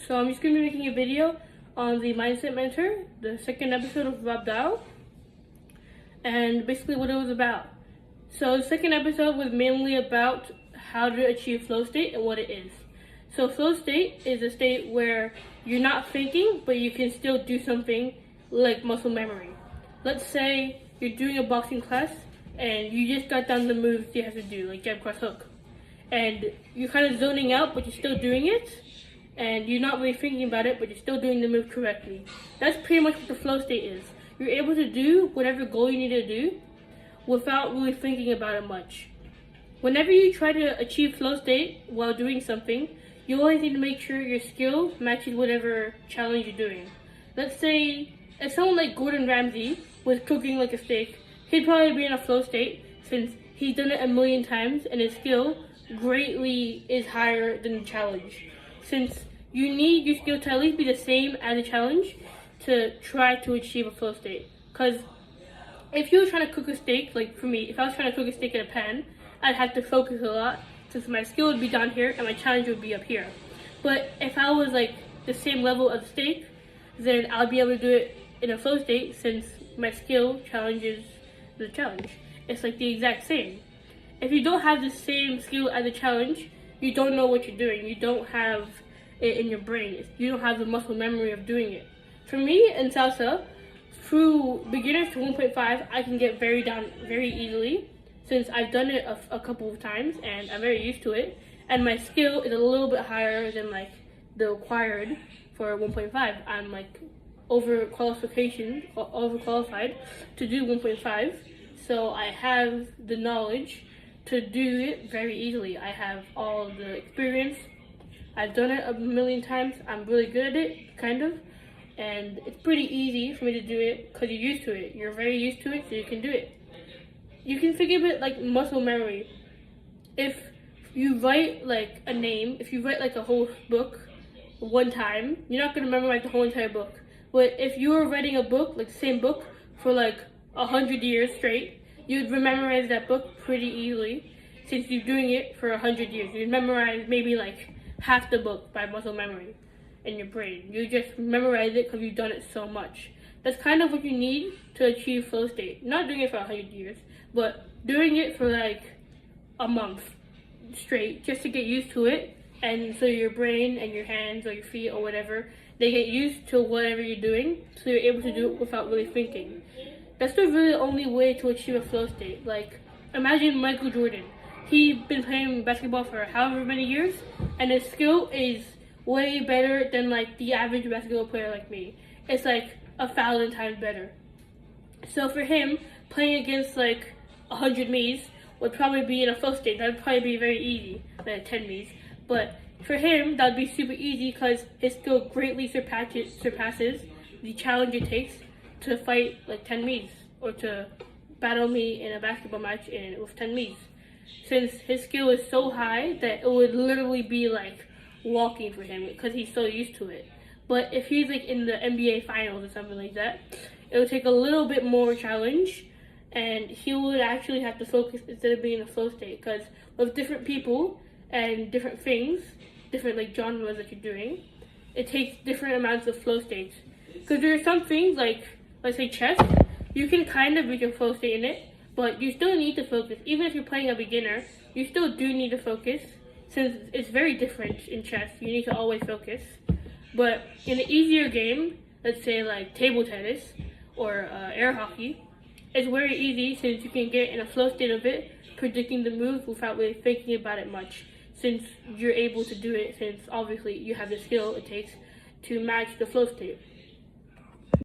So I'm just going to be making a video on the Mindset Mentor, the second episode of Rob Dow, and basically what it was about. So the second episode was mainly about how to achieve flow state and what it is. So flow state is a state where you're not thinking, but you can still do something like muscle memory. Let's say you're doing a boxing class and you just got down the moves you have to do, like jab, cross, hook. And you're kind of zoning out, but you're still doing it. And you're not really thinking about it, but you're still doing the move correctly. That's pretty much what the flow state is. You're able to do whatever goal you need to do without really thinking about it much. Whenever you try to achieve flow state while doing something, you always need to make sure your skill matches whatever challenge you're doing. Let's say if someone like Gordon Ramsay was cooking like a steak, he'd probably be in a flow state since he's done it a million times and his skill greatly is higher than the challenge. Since you need your skill to at least be the same as the challenge to try to achieve a flow state. Because if you were trying to cook a steak, like for me, if I was trying to cook a steak in a pan, I'd have to focus a lot since my skill would be down here and my challenge would be up here. But if I was like the same level of steak, then I'll be able to do it in a flow state since my skill challenges the challenge. It's like the exact same. If you don't have the same skill as a challenge, you don't know what you're doing. You don't have it in your brain. You don't have the muscle memory of doing it. For me in salsa, through beginners to 1.5, I can get very down very easily since I've done it a couple of times and I'm very used to it. And my skill is a little bit higher than like the required for 1.5. I'm like overqualified to do 1.5. So I have the knowledge to do it very easily. I have all the experience. I've done it a million times. I'm really good at it, kind of. And it's pretty easy for me to do it because you're used to it. You're very used to it, so you can do it. You can think of it like muscle memory. If you write like a name, if you write like a whole book one time, you're not going to memorize the whole entire book. But if you were writing a book, like the same book, for like 100 years straight, you'd memorize that book pretty easily since you're doing it for 100 years. You'd memorize maybe like half the book by muscle memory in your brain. You just memorize it because you've done it so much. That's kind of what you need to achieve flow state. Not doing it for 100 years, but doing it for like a month straight just to get used to it. And so your brain and your hands or your feet or whatever, they get used to whatever you're doing, so you're able to do it without really thinking. That's the really only way to achieve a flow state. Like, imagine Michael Jordan. He's been playing basketball for however many years, and his skill is way better than like the average basketball player like me. It's like 1,000 times better. So for him, playing against like 100 me's would probably be in a flow state. That would probably be very easy, like 10 me's. But for him, that would be super easy because his skill greatly surpasses the challenge it takes to fight like 10 me's or to battle me in a basketball match with 10 me's. Since his skill is so high that it would literally be like walking for him because he's so used to it. But if he's like in the NBA finals or something like that, it would take a little bit more challenge and he would actually have to focus instead of being in a flow state, because with different people and different things, different like genres that you're doing, it takes different amounts of flow states. Because there are some things like, let's say chess, you can kind of reach a flow state in it, but you still need to focus. Even if you're playing a beginner, you still do need to focus since it's very different in chess. You need to always focus. But in an easier game, let's say like table tennis or air hockey, it's very easy since you can get in a flow state of it, predicting the move without really thinking about it much, since you're able to do it since obviously you have the skill it takes to match the flow state.